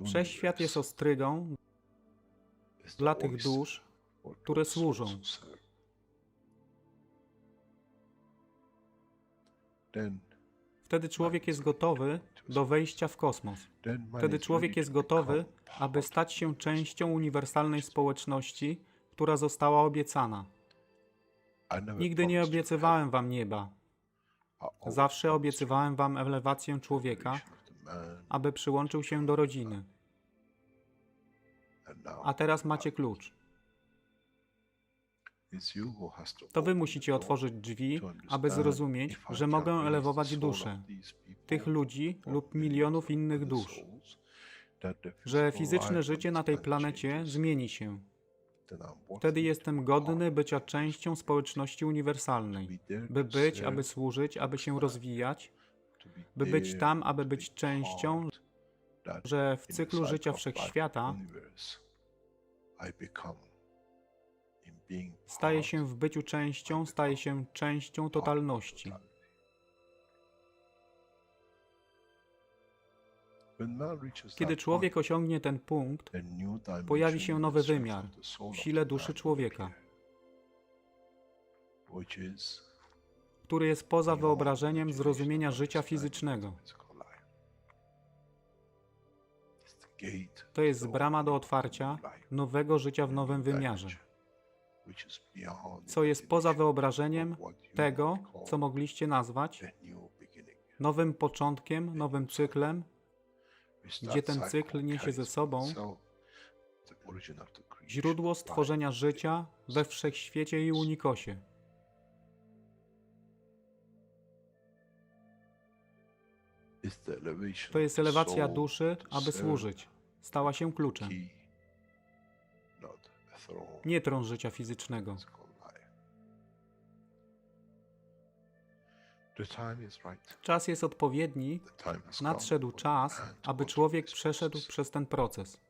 Wszechświat jest ostrygą dla tych dusz, które służą. Wtedy człowiek jest gotowy do wejścia w kosmos. Wtedy człowiek jest gotowy, aby stać się częścią uniwersalnej społeczności, która została obiecana. Nigdy nie obiecywałem wam nieba. Zawsze obiecywałem wam elewację człowieka, aby przyłączył się do rodziny. A teraz macie klucz. To wy musicie otworzyć drzwi, aby zrozumieć, że mogę elewować duszę tych ludzi lub milionów innych dusz, że fizyczne życie na tej planecie zmieni się. Wtedy jestem godny bycia częścią społeczności uniwersalnej, by być, aby służyć, aby się rozwijać, by być tam, aby być częścią, że w cyklu życia wszechświata staje się w byciu częścią, staje się częścią totalności. Kiedy człowiek osiągnie ten punkt, pojawi się nowy wymiar w sile duszy człowieka, który jest poza wyobrażeniem zrozumienia życia fizycznego. To jest brama do otwarcia nowego życia w nowym wymiarze, co jest poza wyobrażeniem tego, co mogliście nazwać nowym początkiem, nowym cyklem, gdzie ten cykl niesie ze sobą źródło stworzenia życia we wszechświecie i unikosie. To jest elewacja duszy, aby służyć. Stała się kluczem. Nie tron życia fizycznego. Czas jest odpowiedni, nadszedł czas, aby człowiek przeszedł przez ten proces.